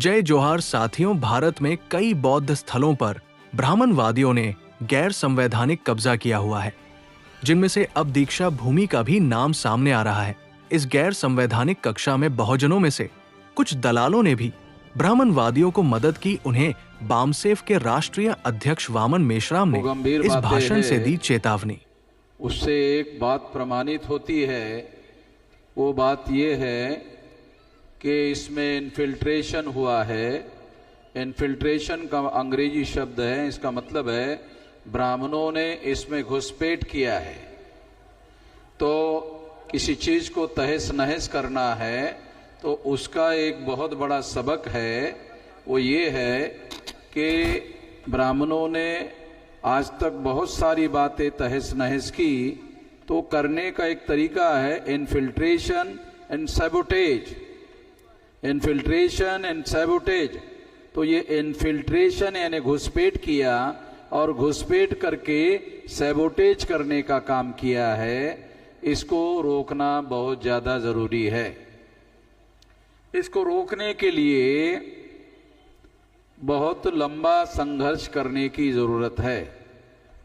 जय जोहार साथियों। भारत में कई बौद्ध स्थलों पर ब्राह्मणवादियों ने गैर संवैधानिक कब्जा किया हुआ है, जिनमें से अब दीक्षा भूमि का भी नाम सामने आ रहा है। इस गैर संवैधानिक कक्षा में बहुजनों में से कुछ दलालों ने भी ब्राह्मणवादियों को मदद की। उन्हें बामसेफ के राष्ट्रीय अध्यक्ष वामन मेश्राम ने इस भाषण से दी चेतावनी। उससे एक बात प्रमाणित होती है, वो बात ये है कि इसमें इन्फिल्ट्रेशन हुआ है। इन्फिल्ट्रेशन का अंग्रेजी शब्द है, इसका मतलब है ब्राह्मणों ने इसमें घुसपैठ किया है। तो किसी चीज को तहस नहस करना है तो उसका एक बहुत बड़ा सबक है, वो ये है कि ब्राह्मणों ने आज तक बहुत सारी बातें तहस नहस की, तो करने का एक तरीका है infiltration and sabotage. Infiltration and sabotage, तो ये इन्फिल्ट्रेशन यानी घुसपैठ किया और घुसपैठ करके सैबोटेज करने का काम किया है। इसको रोकना बहुत ज्यादा जरूरी है। इसको रोकने के लिए बहुत लंबा संघर्ष करने की जरूरत है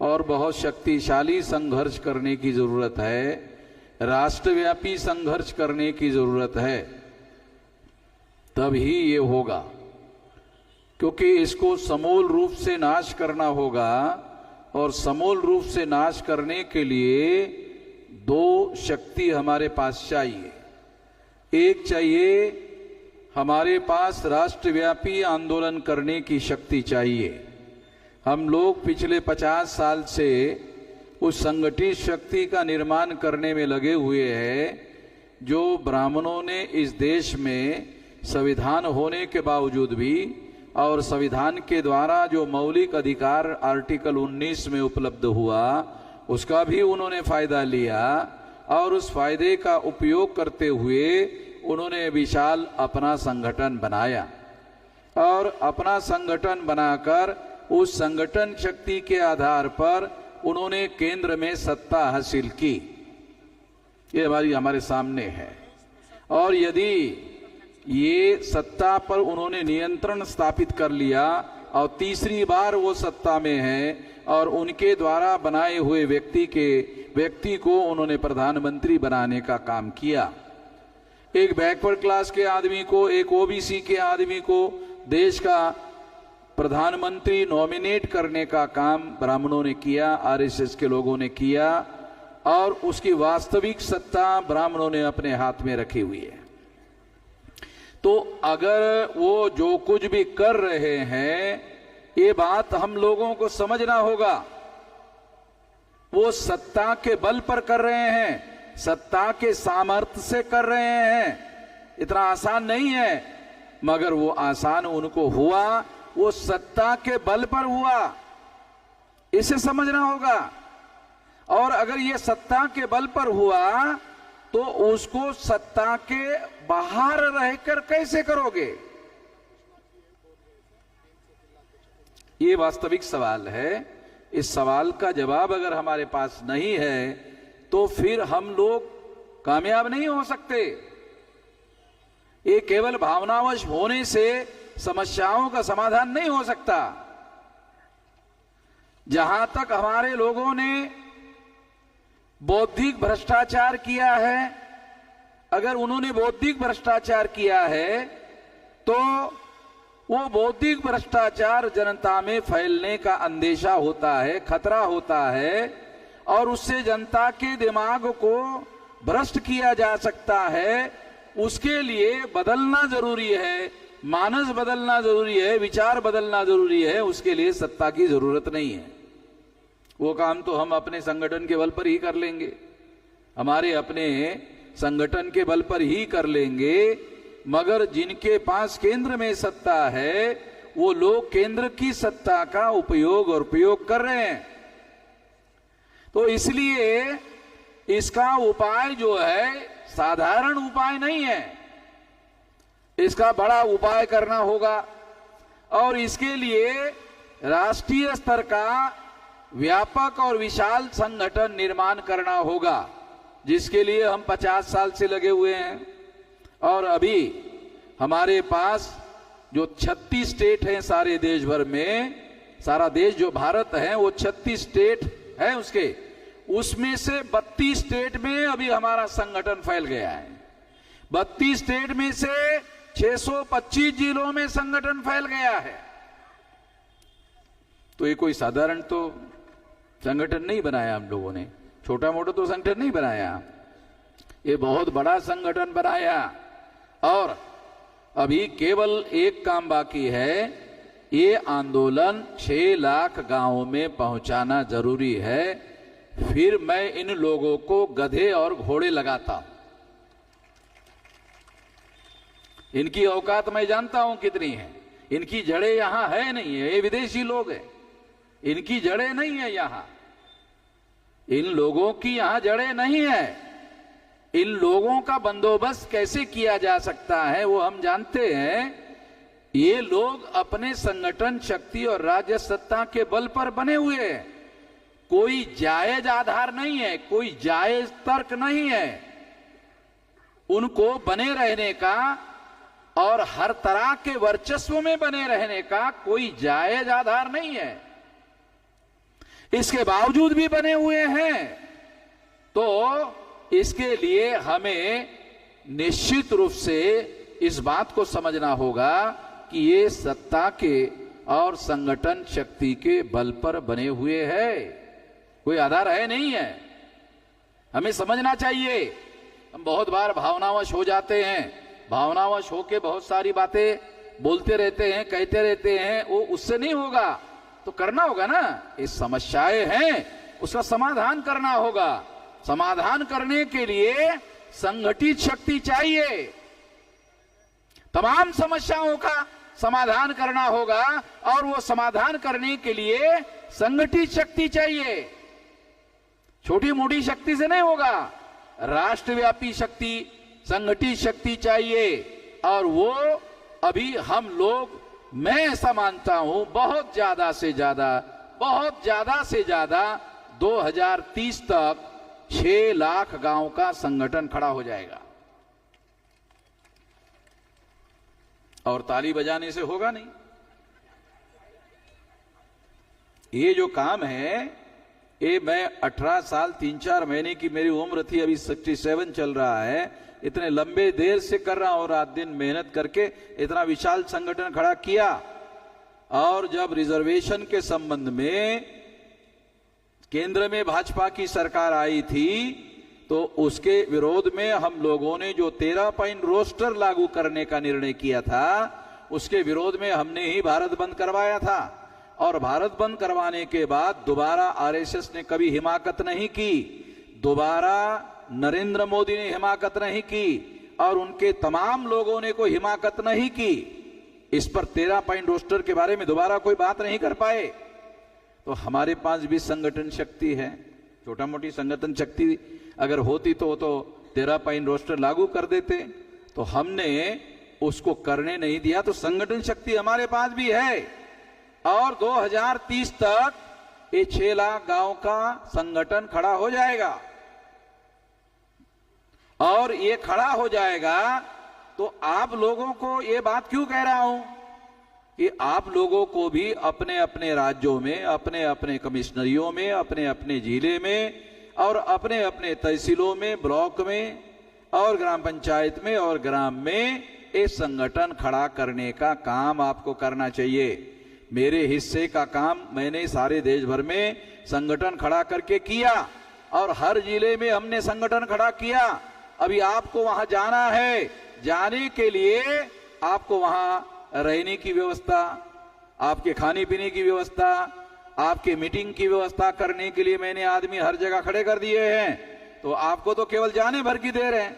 और बहुत शक्तिशाली संघर्ष करने की जरूरत है। राष्ट्रव्यापी संघर्ष करने की जरूरत है, तभी ये होगा, क्योंकि इसको समूल रूप से नाश करना होगा। और समूल रूप से नाश करने के लिए दो शक्ति हमारे पास चाहिए। एक चाहिए हमारे पास राष्ट्रव्यापी आंदोलन करने की शक्ति चाहिए। हम लोग पिछले 50 साल से उस संगठित शक्ति का निर्माण करने में लगे हुए हैं, जो ब्राह्मणों ने इस देश में संविधान होने के बावजूद भी और संविधान के द्वारा जो मौलिक अधिकार आर्टिकल 19 में उपलब्ध हुआ, उसका भी उन्होंने फायदा लिया और उस फायदे का उपयोग करते हुए उन्होंने विशाल अपना संगठन बनाया। और अपना संगठन बनाकर उस संगठन शक्ति के आधार पर उन्होंने केंद्र में सत्ता हासिल की। ये हमारे सामने है। और यदि ये सत्ता पर उन्होंने नियंत्रण स्थापित कर लिया और तीसरी बार वो सत्ता में है और उनके द्वारा बनाए हुए व्यक्ति को उन्होंने प्रधानमंत्री बनाने का काम किया। एक बैकवर्ड क्लास के आदमी को, एक ओबीसी के आदमी को देश का प्रधानमंत्री नॉमिनेट करने का काम ब्राह्मणों ने किया, आरएसएस के लोगों ने किया और उसकी वास्तविक सत्ता ब्राह्मणों ने अपने हाथ में रखी हुई है। तो अगर वो जो कुछ भी कर रहे हैं, ये बात हम लोगों को समझना होगा। वो सत्ता के बल पर कर रहे हैं, सत्ता के सामर्थ्य से कर रहे हैं। इतना आसान नहीं है, मगर वो आसान उनको हुआ, वो सत्ता के बल पर हुआ, इसे समझना होगा। और अगर ये सत्ता के बल पर हुआ तो उसको सत्ता के बाहर रहकर कैसे करोगे? ये वास्तविक सवाल है। इस सवाल का जवाब अगर हमारे पास नहीं है तो फिर हम लोग कामयाब नहीं हो सकते। ये केवल भावनावश होने से समस्याओं का समाधान नहीं हो सकता। जहां तक हमारे लोगों ने बौद्धिक भ्रष्टाचार किया है, अगर उन्होंने बौद्धिक भ्रष्टाचार किया है तो वो बौद्धिक भ्रष्टाचार जनता में फैलने का अंदेशा होता है, खतरा होता है और उससे जनता के दिमाग को भ्रष्ट किया जा सकता है। उसके लिए बदलना जरूरी है, मानस बदलना जरूरी है, विचार बदलना जरूरी है। उसके लिए सत्ता की जरूरत नहीं है। वो काम तो हम अपने संगठन के बल पर ही कर लेंगे, हमारे अपने संगठन के बल पर ही कर लेंगे। मगर जिनके पास केंद्र में सत्ता है, वो लोग केंद्र की सत्ता का उपयोग और प्रयोग कर रहे हैं। तो इसलिए इसका उपाय जो है साधारण उपाय नहीं है, इसका बड़ा उपाय करना होगा। और इसके लिए राष्ट्रीय स्तर का व्यापक और विशाल संगठन निर्माण करना होगा, जिसके लिए हम 50 साल से लगे हुए हैं। और अभी हमारे पास जो 36 स्टेट हैं सारे देश भर में, सारा देश जो भारत है वो 36 स्टेट है उसके, उसमें से 32 स्टेट में अभी हमारा संगठन फैल गया है। 32 स्टेट में से 625 जिलों में संगठन फैल गया है। तो ये कोई साधारण तो संगठन नहीं बनाया हम लोगों ने, छोटा मोटा तो संगठन नहीं बनाया, ये बहुत बड़ा संगठन बनाया। और अभी केवल एक काम बाकी है, ये आंदोलन 6 लाख गांवों में पहुंचाना जरूरी है। फिर मैं इन लोगों को गधे और घोड़े लगाता। इनकी औकात मैं जानता हूं कितनी है, इनकी जड़ें यहां है नहीं है, ये विदेशी लोग हैं, इनकी जड़ें नहीं है यहां, इन लोगों की यहां जड़ें नहीं है। इन लोगों का बंदोबस्त कैसे किया जा सकता है वो हम जानते हैं। ये लोग अपने संगठन शक्ति और राज्य सत्ता के बल पर बने हुए हैं, कोई जायज आधार नहीं है, कोई जायज तर्क नहीं है उनको बने रहने का, और हर तरह के वर्चस्व में बने रहने का कोई जायज आधार नहीं है। इसके बावजूद भी बने हुए हैं, तो इसके लिए हमें निश्चित रूप से इस बात को समझना होगा कि ये सत्ता के और संगठन शक्ति के बल पर बने हुए हैं, कोई आधार है नहीं है। हमें समझना चाहिए। हम बहुत बार भावनावश हो जाते हैं, भावनावश होके बहुत सारी बातें बोलते रहते हैं, कहते रहते हैं, वो उससे नहीं होगा, तो करना होगा ना। ये समस्याएं हैं, उसका समाधान करना होगा। समाधान करने के लिए संगठित शक्ति चाहिए, तमाम समस्याओं का समाधान करना होगा, और वो समाधान करने के लिए संगठित शक्ति चाहिए। छोटी मोटी शक्ति से नहीं होगा, राष्ट्रव्यापी शक्ति, संगठित शक्ति चाहिए। और वो अभी हम लोग, मैं ऐसा मानता हूं, बहुत ज्यादा से ज्यादा 2030 तक 6 लाख गांव का संगठन खड़ा हो जाएगा। और ताली बजाने से होगा नहीं। ये जो काम है, ये मैं 18 साल 3-4 महीने की मेरी उम्र थी, अभी 67 चल रहा है, इतने लंबे देर से कर रहा हूं, रात दिन मेहनत करके इतना विशाल संगठन खड़ा किया। और जब रिजर्वेशन के संबंध में केंद्र में भाजपा की सरकार आई थी, तो उसके विरोध में हम लोगों ने जो 13 पॉइंट रोस्टर लागू करने का निर्णय किया था, उसके विरोध में हमने ही भारत बंद करवाया था। और भारत बंद करवाने के बाद दोबारा आरएसएस ने कभी हिमाकत नहीं की, दोबारा नरेंद्र मोदी ने हिमाकत नहीं की, और उनके तमाम लोगों ने कोई हिमाकत नहीं की। इस पर 13 पॉइंट रोस्टर के बारे में दोबारा कोई बात नहीं कर पाए। तो हमारे पास भी संगठन शक्ति है, छोटा मोटी संगठन शक्ति अगर होती तो 13 पॉइंट रोस्टर लागू कर देते। तो हमने उसको करने नहीं दिया, तो संगठन शक्ति हमारे पास भी है। और 2030 तक ये 6 लाख गांव का संगठन खड़ा हो जाएगा। और ये खड़ा हो जाएगा तो आप लोगों को ये बात क्यों कह रहा हूं कि आप लोगों को भी अपने अपने राज्यों में, अपने अपने कमिश्नरियों में, अपने अपने जिले में, और अपने अपने तहसीलों में, ब्लॉक में, और ग्राम पंचायत में और ग्राम में ये संगठन खड़ा करने का काम आपको करना चाहिए। मेरे हिस्से का काम मैंने सारे देश भर में संगठन खड़ा करके किया, और हर जिले में हमने संगठन खड़ा किया। अभी आपको वहां जाना है, जाने के लिए आपको वहां रहने की व्यवस्था, आपके खाने पीने की व्यवस्था, आपके मीटिंग की व्यवस्था करने के लिए मैंने आदमी हर जगह खड़े कर दिए हैं। तो आपको तो केवल जाने भर की देर है।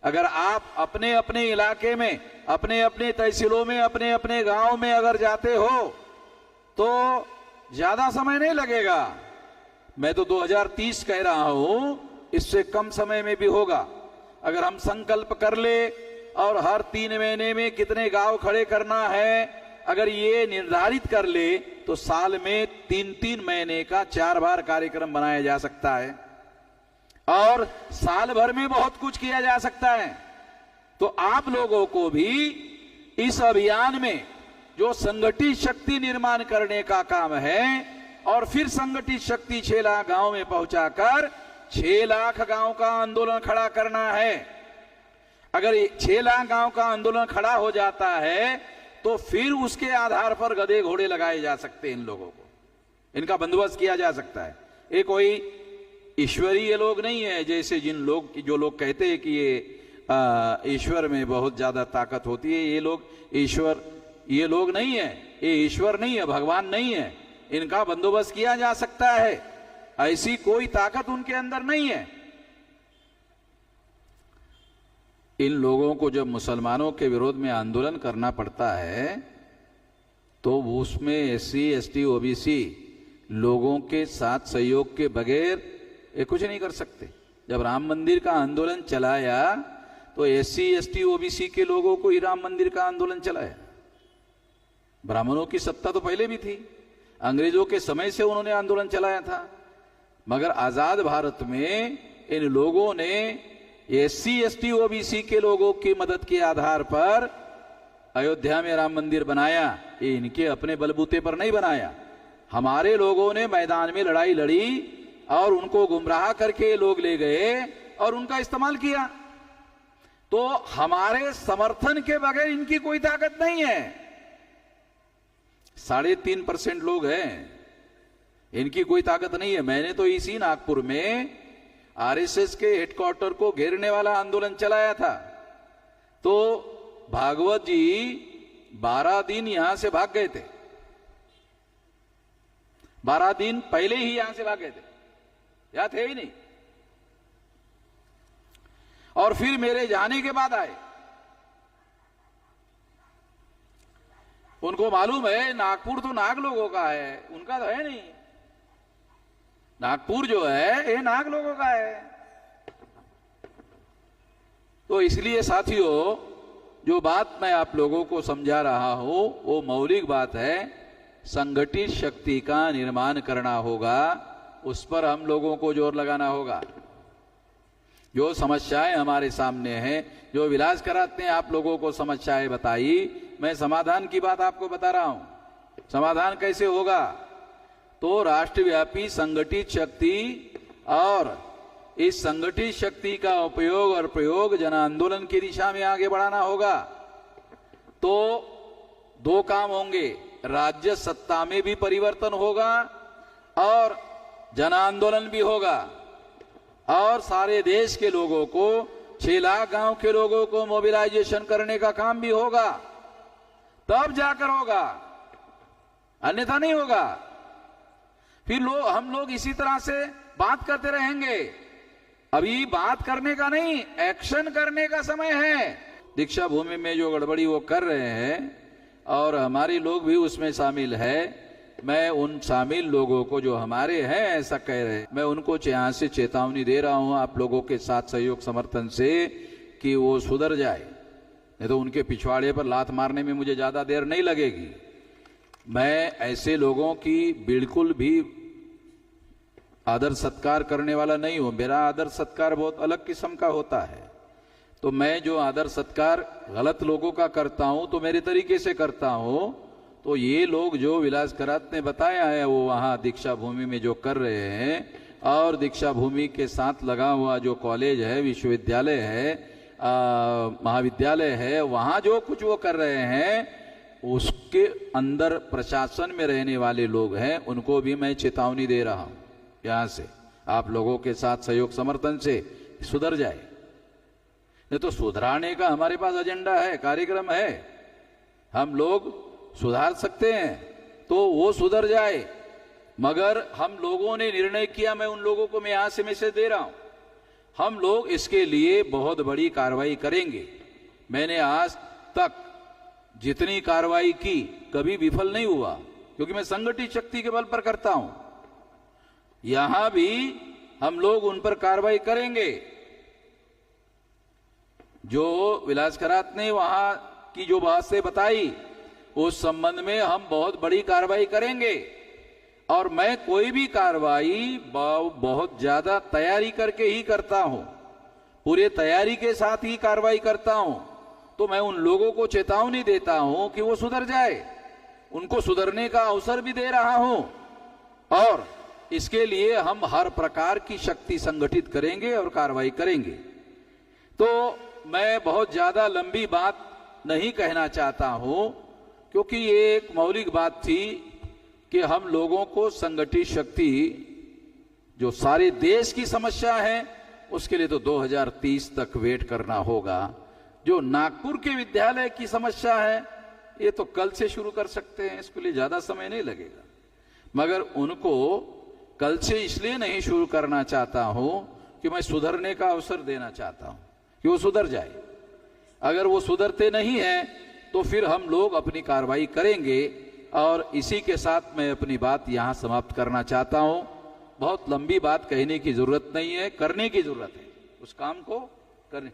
अगर आप अपने अपने इलाके में, अपने अपने तहसीलों में, अपने अपने गांव में अगर जाते हो तो ज्यादा समय नहीं लगेगा। मैं तो 2030 कह रहा हूं, इससे कम समय में भी होगा। अगर हम संकल्प कर ले और हर 3 महीने में कितने गांव खड़े करना है, अगर ये निर्धारित कर ले, तो साल में 3-3 महीने का 4 बार कार्यक्रम बनाया जा सकता है, और साल भर में बहुत कुछ किया जा सकता है। तो आप लोगों को भी इस अभियान में जो संगठित शक्ति निर्माण करने का काम है और फिर संगठित शक्ति 6 लाख गांव में पहुंचाकर 6 लाख गांव का आंदोलन खड़ा करना है। अगर 6 लाख गांव का आंदोलन खड़ा हो जाता है तो फिर उसके आधार पर गधे घोड़े लगाए जा सकते हैं, इन लोगों को इनका बंदोबस्त किया जा सकता है। ये कोई ईश्वरीय लोग नहीं है, जैसे जो लोग कहते हैं कि ये ईश्वर में बहुत ज्यादा ताकत होती है, ये लोग नहीं है, ये ईश्वर नहीं है, भगवान नहीं है, इनका बंदोबस्त किया जा सकता है। ऐसी कोई ताकत उनके अंदर नहीं है। इन लोगों को जब मुसलमानों के विरोध में आंदोलन करना पड़ता है तो उसमें SC ST OBC लोगों के साथ सहयोग के बगैर ये कुछ नहीं कर सकते। जब राम मंदिर का आंदोलन चलाया तो SC ST OBC के लोगों को ही राम मंदिर का आंदोलन चलाया। ब्राह्मणों की सत्ता तो पहले भी थी, अंग्रेजों के समय से उन्होंने आंदोलन चलाया था, मगर आजाद भारत में इन लोगों ने SC ST OBC के लोगों की मदद के आधार पर अयोध्या में राम मंदिर बनाया। ये इनके अपने बलबूते पर नहीं बनाया, हमारे लोगों ने मैदान में लड़ाई लड़ी और उनको गुमराह करके लोग ले गए और उनका इस्तेमाल किया। तो हमारे समर्थन के बगैर इनकी कोई ताकत नहीं है। 3.5% लोग हैं, इनकी कोई ताकत नहीं है। मैंने तो इसी नागपुर में RSS के हेडक्वार्टर को घेरने वाला आंदोलन चलाया था, तो भागवत जी 12 दिन यहां से भाग गए थे, 12 दिन पहले ही यहां से भाग गए थे, या थे ही नहीं, और फिर मेरे जाने के बाद आए। उनको मालूम है नागपुर तो नाग लोगों का है, उनका तो है नहीं। नागपुर जो है ये नाग लोगों का है। तो इसलिए साथियों, जो बात मैं आप लोगों को समझा रहा हूं वो मौलिक बात है। संगठित शक्ति का निर्माण करना होगा, उस पर हम लोगों को जोर लगाना होगा। जो समस्याएं हमारे सामने हैं, जो विलास कराते हैं आप लोगों को समस्याएं बताई, मैं समाधान की बात आपको बता रहा हूं। समाधान कैसे होगा? तो राष्ट्रव्यापी संगठित शक्ति और इस संगठित शक्ति का उपयोग और प्रयोग जन आंदोलन की दिशा में आगे बढ़ाना होगा। तो 2 काम होंगे, राज्य सत्ता में भी परिवर्तन होगा और जन आंदोलन भी होगा, और सारे देश के लोगों को 6 लाख गांव के लोगों को मोबिलाइजेशन करने का काम भी होगा, तब जाकर होगा, अन्यथा नहीं होगा। फिर हम लोग इसी तरह से बात करते रहेंगे। अभी बात करने का नहीं, एक्शन करने का समय है। दीक्षा भूमि में जो गड़बड़ी वो कर रहे हैं और हमारे लोग भी उसमें शामिल है, मैं उन शामिल लोगों को जो हमारे हैं ऐसा कह रहे हैं, मैं उनको यहाँ से चेतावनी दे रहा हूं आप लोगों के साथ सहयोग समर्थन से कि वो सुधर जाए, नहीं तो उनके पिछवाड़े पर लात मारने में मुझे ज्यादा देर नहीं लगेगी। मैं ऐसे लोगों की बिल्कुल भी आदर सत्कार करने वाला नहीं हूं। मेरा आदर सत्कार बहुत अलग किस्म का होता है। तो मैं जो आदर सत्कार गलत लोगों का करता हूं तो मेरे तरीके से करता हूं। तो ये लोग जो विलास करात ने बताया है वो वहां दीक्षा भूमि में जो कर रहे हैं, और दीक्षा भूमि के साथ लगा हुआ जो कॉलेज है, विश्वविद्यालय है, महाविद्यालय है, वहां जो कुछ वो कर रहे हैं उसके अंदर प्रशासन में रहने वाले लोग हैं, उनको भी मैं चेतावनी दे रहा हूं यहां से, आप लोगों के साथ सहयोग समर्थन से सुधर जाए। नहीं तो सुधराने का हमारे पास एजेंडा है, कार्यक्रम है, हम लोग सुधार सकते हैं तो वो सुधर जाए। मगर हम लोगों ने निर्णय किया, मैं उन लोगों को मैं यहां से मैसेज दे रहा हूं, हम लोग इसके लिए बहुत बड़ी कार्रवाई करेंगे। मैंने आज तक जितनी कार्रवाई की कभी विफल नहीं हुआ, क्योंकि मैं संगठित शक्ति के बल पर करता हूं। यहां भी हम लोग उन पर कार्रवाई करेंगे। जो विलास करात ने वहां की जो बात से बताई, उस संबंध में हम बहुत बड़ी कार्रवाई करेंगे। और मैं कोई भी कार्रवाई बहुत ज्यादा तैयारी करके ही करता हूं, पूरे तैयारी के साथ ही कार्रवाई करता हूं। तो मैं उन लोगों को चेतावनी देता हूं कि वो सुधर जाए, उनको सुधरने का अवसर भी दे रहा हूं, और इसके लिए हम हर प्रकार की शक्ति संगठित करेंगे और कार्रवाई करेंगे। तो मैं बहुत ज्यादा लंबी बात नहीं कहना चाहता हूं, क्योंकि ये एक मौलिक बात थी कि हम लोगों को संगठित शक्ति, जो सारे देश की समस्या है उसके लिए तो 2030 तक वेट करना होगा। जो नागपुर के विद्यालय की समस्या है ये तो कल से शुरू कर सकते हैं, इसके लिए ज्यादा समय नहीं लगेगा, मगर उनको कल से इसलिए नहीं शुरू करना चाहता हूं कि मैं सुधरने का अवसर देना चाहता हूं कि वो सुधर जाए। अगर वो सुधरते नहीं हैं तो फिर हम लोग अपनी कार्रवाई करेंगे। और इसी के साथ मैं अपनी बात यहां समाप्त करना चाहता हूं। बहुत लंबी बात कहने की जरूरत नहीं है, करने की जरूरत है, उस काम को करने।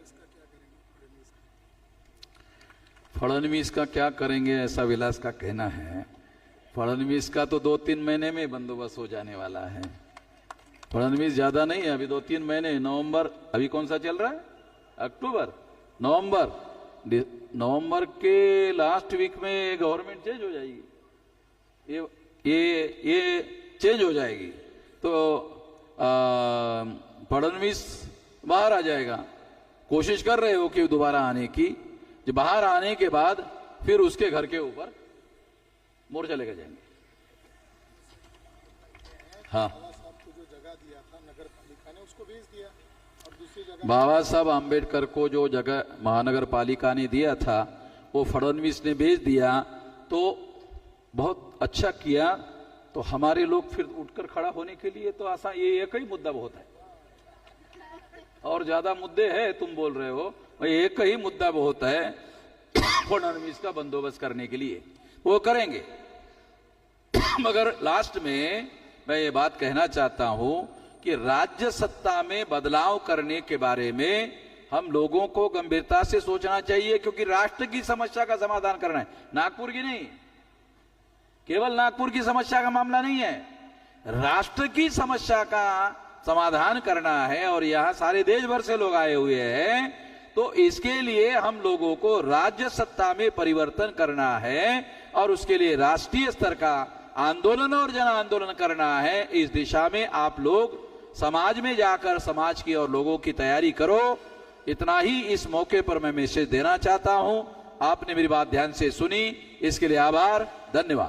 फडणवीस का क्या करेंगे ऐसा विलास का कहना है। फडणवीस का तो 2-3 महीने में बंदोबस्त हो जाने वाला है। फडणवीस ज्यादा नहीं है, अभी 2-3 महीने, नवंबर, अभी कौन सा चल रहा है, अक्टूबर, नवंबर के लास्ट वीक में गवर्नमेंट चेंज हो जाएगी, ये चेंज हो जाएगी, तो फडणवीस बाहर आ जाएगा। कोशिश कर रहे हो कि दोबारा आने की, जब बाहर आने के बाद फिर उसके घर के ऊपर मोर्चा लेकर जाएंगे। हाँ, बाबा साहब आम्बेडकर को जो जगह महानगर पालिका ने दिया था वो फडणवीस ने भेज दिया, तो बहुत अच्छा किया। तो हमारे लोग फिर उठकर खड़ा होने के लिए तो आसान, ये एक ही मुद्दा बहुत है, और ज्यादा मुद्दे हैं तुम बोल रहे हो, एक ही मुद्दा बहुत है फडणवीस का बंदोबस्त करने के लिए, वो करेंगे। मगर लास्ट में मैं ये बात कहना चाहता हूं कि राज्य सत्ता में बदलाव करने के बारे में हम लोगों को गंभीरता से सोचना चाहिए, क्योंकि राष्ट्र की समस्या का समाधान करना है, नागपुर की नहीं। केवल नागपुर की समस्या का मामला नहीं है, राष्ट्र की समस्या का समाधान करना है, और यहां सारे देश भर से लोग आए हुए हैं। तो इसके लिए हम लोगों को राज्य सत्ता में परिवर्तन करना है, और उसके लिए राष्ट्रीय स्तर का आंदोलन और जन आंदोलन करना है। इस दिशा में आप लोग समाज में जाकर समाज की और लोगों की तैयारी करो। इतना ही इस मौके पर मैं मैसेज देना चाहता हूं। आपने मेरी बात ध्यान से सुनी, इसके लिए आभार, धन्यवाद।